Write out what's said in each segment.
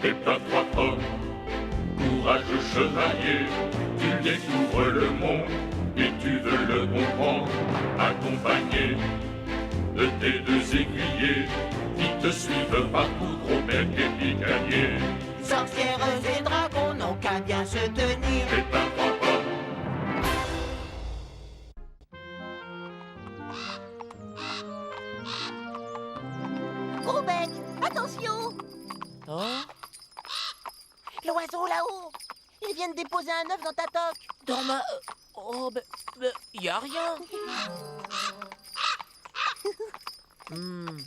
Prépare-toi comme courageux chevalier, tu découvres le monde et tu veux le comprendre, accompagné de tes deux aiguillés qui te suivent partout, Gros-Bec et Picanier. Sorcières et dragons n'ont qu'à bien se tenir. Prépare-toi comme Gros-Bec, attention! Oh, L'oiseau là-haut! Il vient de déposer un œuf dans ta toque. dans ma... Oh, y a rien. Hmm.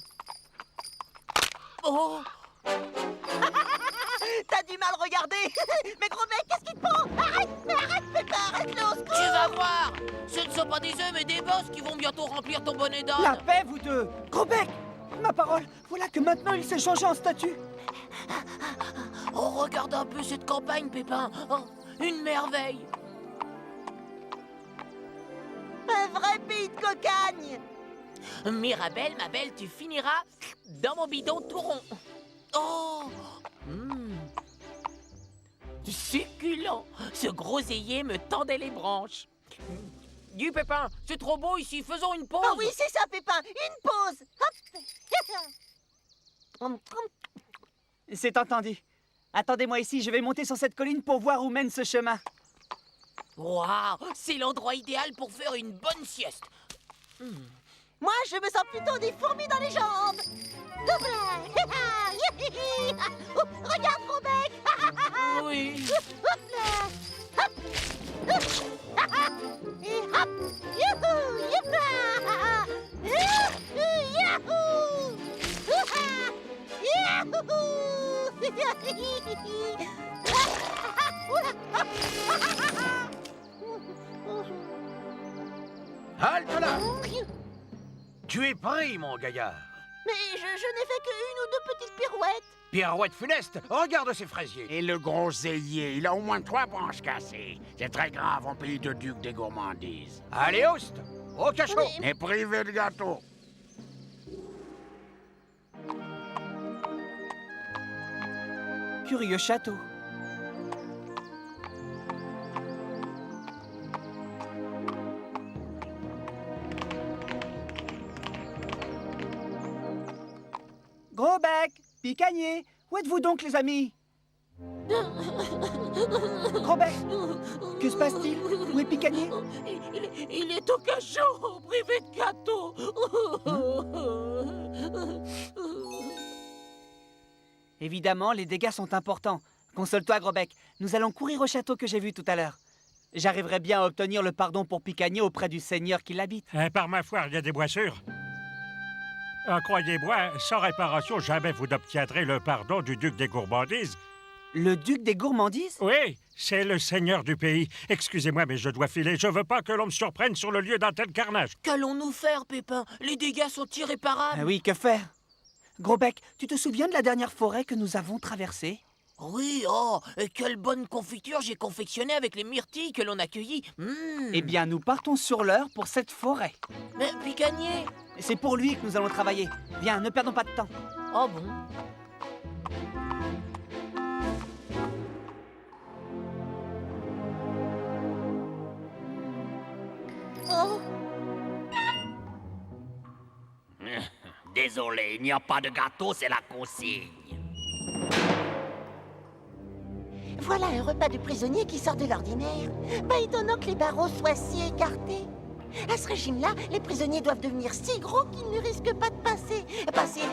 Oh, T'as du mal regarder. Mais Gros-Bec, qu'est-ce qu'il te prend? Arrête, Pépin, arrête-le, au secours! tu vas voir. Ce ne sont pas des œufs, mais des bosses qui vont bientôt remplir ton bonnet d'âne. La paix, vous deux! Gros-Bec! Ma parole, voilà que maintenant il s'est changé en statue. Oh, regarde un peu cette campagne, Pépin. Oh, une merveille. Un vrai pays de cocagne! Mirabelle, ma belle, tu finiras dans mon bidon tout rond. Oh, succulent. Ce groseillier me tendait les branches. Dis, Pépin, c'est trop beau ici. Faisons une pause. Ah oui, c'est ça, Pépin, une pause! Hop! C'est entendu. Attendez-moi ici, je vais monter sur cette colline pour voir où mène ce chemin. Waouh, c'est l'endroit idéal pour faire une bonne sieste. Moi, je me sens plutôt des fourmis dans les jambes. Regarde, Gros-Bec. Oui. Hop là. Hop. Et hop. Youhou. Youhou. Halte là! Tu es pris, mon gaillard. Mais je n'ai fait qu'une ou deux petites pirouettes. Pirouette funeste, regarde ces fraisiers. Et le groseillier, il a au moins 3 branches cassées. C'est très grave en pays de duc des gourmandises. Allez, Oust, au cachot. Et privé de gâteau. Curieux château. Gros-Bec, Picanier, où êtes-vous donc, les amis? Gros-Bec, que se passe-t-il? Où est Picanier? Il est au cachot, privé de gâteau. Évidemment, les dégâts sont importants. Console-toi, Gros-Bec. Nous allons courir au château que j'ai vu tout à l'heure. J'arriverai bien à obtenir le pardon pour Picanier auprès du seigneur qui l'habite. Par ma foi, il y a des boissures. Croyez-moi, sans réparation, jamais vous n'obtiendrez le pardon du duc des gourmandises. Le duc des gourmandises? Oui, c'est le seigneur du pays. Excusez-moi, mais je dois filer. Je veux pas que l'on me surprenne sur le lieu d'un tel carnage. Qu'allons-nous faire, Pépin? Les dégâts sont irréparables. Ah oui, que faire? Gros-Bec, tu te souviens de la dernière forêt que nous avons traversée? Oui, oh, et quelle bonne confiture j'ai confectionnée avec les myrtilles que l'on a cueillies. Eh bien, nous partons sur l'heure pour cette forêt. Mais Picanier? C'est pour lui que nous allons travailler. Viens, ne perdons pas de temps. Oh bon? Oh, Désolé, il n'y a pas de gâteau, c'est la consigne. voilà un repas de prisonnier qui sort de l'ordinaire. Pas étonnant que les barreaux soient si écartés. À ce régime-là, les prisonniers doivent devenir si gros qu'ils ne risquent pas de passer.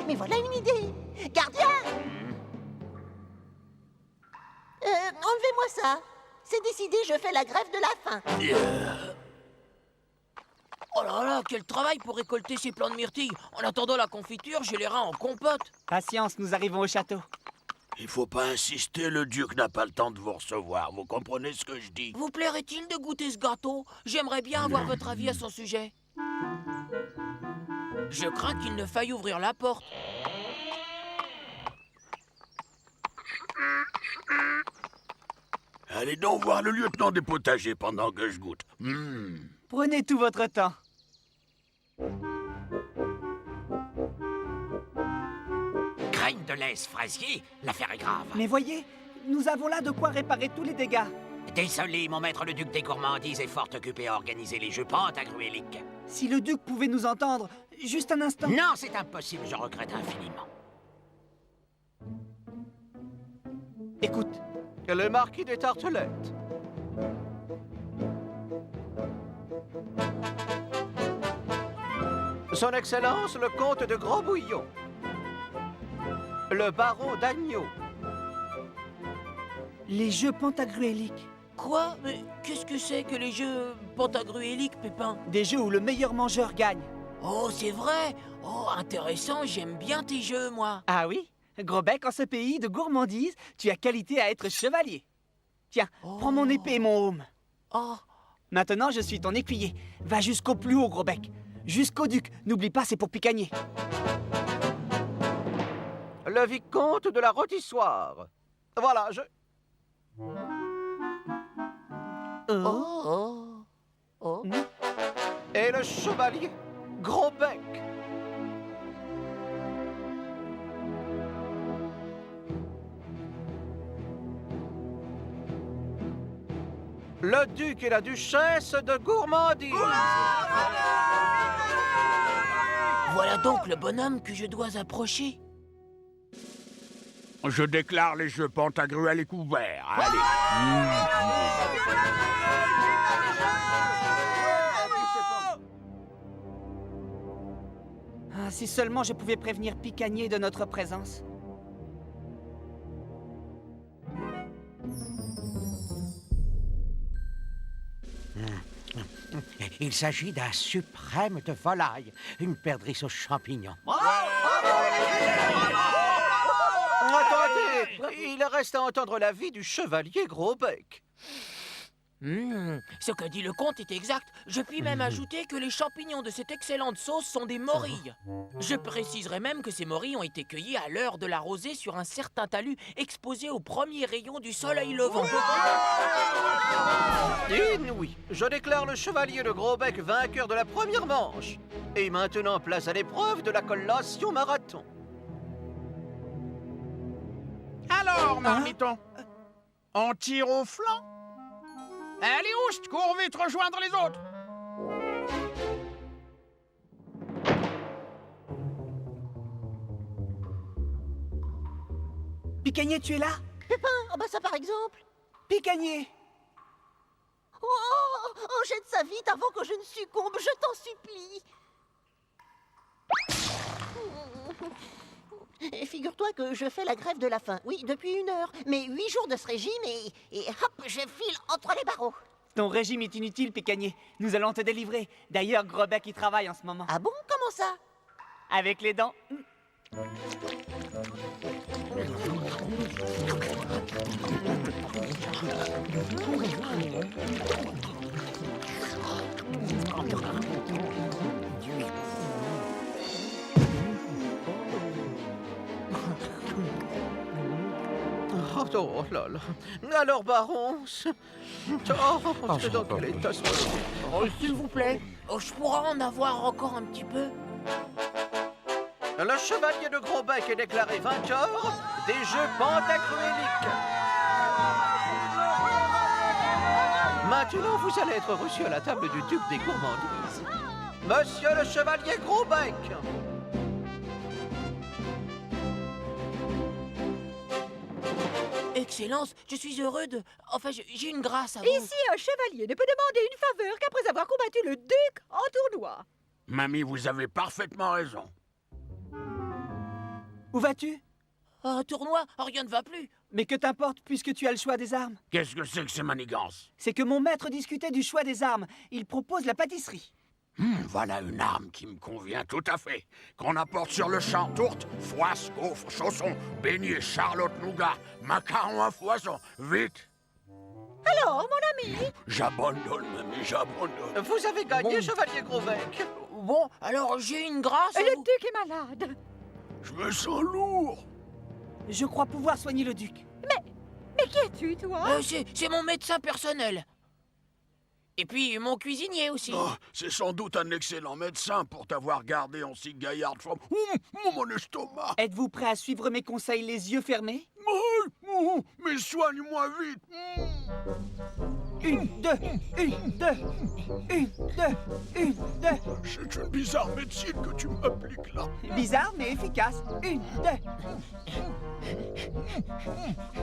Mais voilà une idée. Gardien! Enlevez-moi ça. C'est décidé, je fais la grève de la faim. Oh là là, quel travail pour récolter ces plants de myrtilles. En attendant la confiture, j'ai les reins en compote. Patience, nous arrivons au château. Il faut pas insister, le duc n'a pas le temps de vous recevoir. Vous comprenez ce que je dis? Vous plairait-il de goûter ce gâteau? J'aimerais bien avoir votre avis à son sujet. Je crains qu'il ne faille ouvrir la porte. Allez donc voir le lieutenant des potagers pendant que je goûte. Prenez tout votre temps. Graine de laisse, Fraisier. L'affaire est grave. Mais voyez, nous avons là de quoi réparer tous les dégâts. Désolé, mon maître le duc des gourmandises est fort occupé à organiser les jeux pantagruéliques. Si le duc pouvait nous entendre, juste un instant. Non, c'est impossible, je regrette infiniment. Écoute, Le marquis des Tartelettes. Son Excellence, le comte de Grand-Bouillon. Le baron d'Agneau. les jeux pantagruéliques. Quoi? Mais qu'est-ce que c'est que les jeux pantagruéliques, Pépin? Des jeux où le meilleur mangeur gagne. Oh, c'est vrai! Oh, intéressant, j'aime bien tes jeux, moi. Ah oui? Grosbec, en ce pays de gourmandise, tu as qualité à être chevalier. Tiens, prends mon épée et mon aume. Oh, Maintenant, je suis ton écuyer. Va jusqu'au plus haut, Grosbec. Jusqu'au duc. N'oublie pas, c'est pour Picagner. Le vicomte de la Rôtissoire. Voilà, oh. Et le chevalier Grosbec. Le duc et la duchesse de Gourmandise. Voilà donc le bonhomme que je dois approcher. Je déclare les jeux pantagruéliques ouverts. Allez. Ah, si seulement je pouvais prévenir Picagner de notre présence. Il s'agit d'un suprême de volaille, une perdrix aux champignons. Attendez, il reste à entendre l'avis du chevalier Grosbec. Ce que dit le comte est exact. Je puis même ajouter que les champignons de cette excellente sauce sont des morilles. Je préciserai même que ces morilles ont été cueillies à l'heure de la rosée sur un certain talus exposé aux premiers rayons du soleil levant. Inouï, je déclare le chevalier de Grosbec vainqueur de la première manche. Et maintenant, place à l'épreuve de la collation marathon. Alors, marmiton, on tire au flanc? Allez, oust, cours vite rejoindre les autres. Picagner, tu es là? Pépin, oh bah ça par exemple. Picagner! Oh, jette ça vite avant que je ne succombe, je t'en supplie. Et figure-toi que je fais la grève de la faim. Oui, depuis 1 heure. Mais 8 jours de ce régime et hop, je file entre les barreaux. Ton régime est inutile, Picagner. Nous allons te délivrer. D'ailleurs, Grosbec y travaille en ce moment. Ah bon, comment ça? Avec les dents. Oh là là. Alors, baron, c'est dans quel état sont-ils? Oh, s'il vous plaît. Oh, je pourrais en avoir encore un petit peu. Le chevalier de Grosbec est déclaré vainqueur des jeux pantagruéliques. Maintenant, vous allez être reçu à la table du duc des gourmandises. Monsieur le chevalier Grosbec. Excellence, je suis heureux de... Enfin, j'ai une grâce à vous. Ici, un chevalier ne peut demander une faveur qu'après avoir combattu le duc en tournoi. Mamie, vous avez parfaitement raison. Où vas-tu? Un tournoi, rien ne va plus. Mais que t'importe puisque tu as le choix des armes? Qu'est-ce que c'est que ces manigances? C'est que mon maître discutait du choix des armes. Il propose la pâtisserie. Voilà une arme qui me convient tout à fait. Qu'on apporte sur le champ tourte, froisse, gaufre, chausson, beignets, charlotte, nougat, macarons à foison. Vite! Alors, mon ami, J'abandonne, mamie, j'abandonne. Vous avez gagné, chevalier Grosbec. Bon, alors j'ai une grâce à le vous. duc est malade. Je me sens lourd. Je crois pouvoir soigner le duc. Mais qui es-tu, toi? C'est mon médecin personnel. Et puis mon cuisinier aussi. Oh, c'est sans doute un excellent médecin pour t'avoir gardé en si gaillarde forme. Mon estomac. Êtes-vous prêt à suivre mes conseils les yeux fermés? Mais soigne-moi vite. Une, deux, une, deux, une, deux, une, deux. C'est une bizarre médecine que tu m'appliques là. Bizarre mais efficace. Une, deux.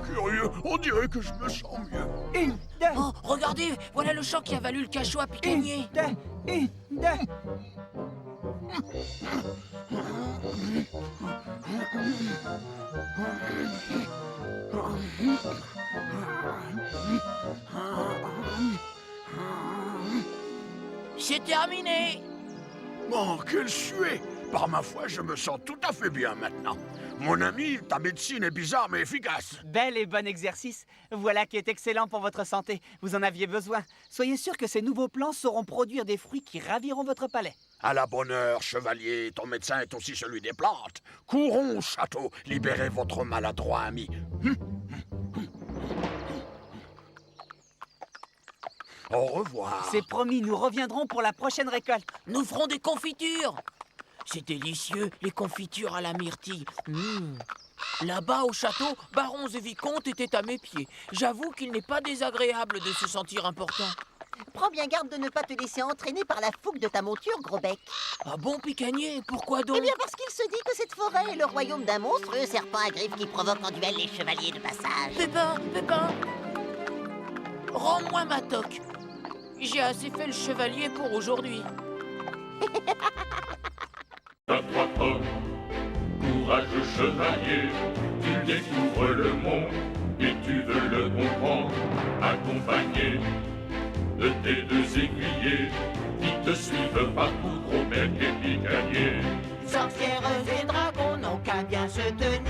Curieux, on dirait que je me sens mieux. Une, deux. Oh, regardez, voilà le champ qui a valu le cachot à Picagnier. Une, deux. C'est terminé. Oh, quelle suée! Par ma foi, je me sens tout à fait bien maintenant. Mon ami, ta médecine est bizarre mais efficace. Bel et bon exercice. Voilà qui est excellent pour votre santé. Vous en aviez besoin. Soyez sûr que ces nouveaux plants sauront produire des fruits qui raviront votre palais. À la bonne heure, chevalier, ton médecin est aussi celui des plantes. Courons au château, libérez votre maladroit ami. Au revoir. C'est promis, nous reviendrons pour la prochaine récolte. Nous ferons des confitures. C'est délicieux, les confitures à la myrtille. Là-bas, au château, barons et vicomtes étaient à mes pieds. J'avoue qu'il n'est pas désagréable de se sentir important. Prends bien garde de ne pas te laisser entraîner par la fougue de ta monture, gros bec. Ah bon, Picagnier, pourquoi donc? Eh bien, parce qu'il se dit que cette forêt est le royaume d'un monstrueux serpent à griffes qui provoque en duel les chevaliers de passage. Pépin, rends-moi ma toque. J'ai assez fait le chevalier pour aujourd'hui. À trois pommes, courageux chevalier, tu découvres le monde et tu veux le comprendre, accompagné de tes deux aiguillés qui te suivent partout, Gros Bec et Picagnier. Sorcières et dragons n'ont qu'à bien se tenir.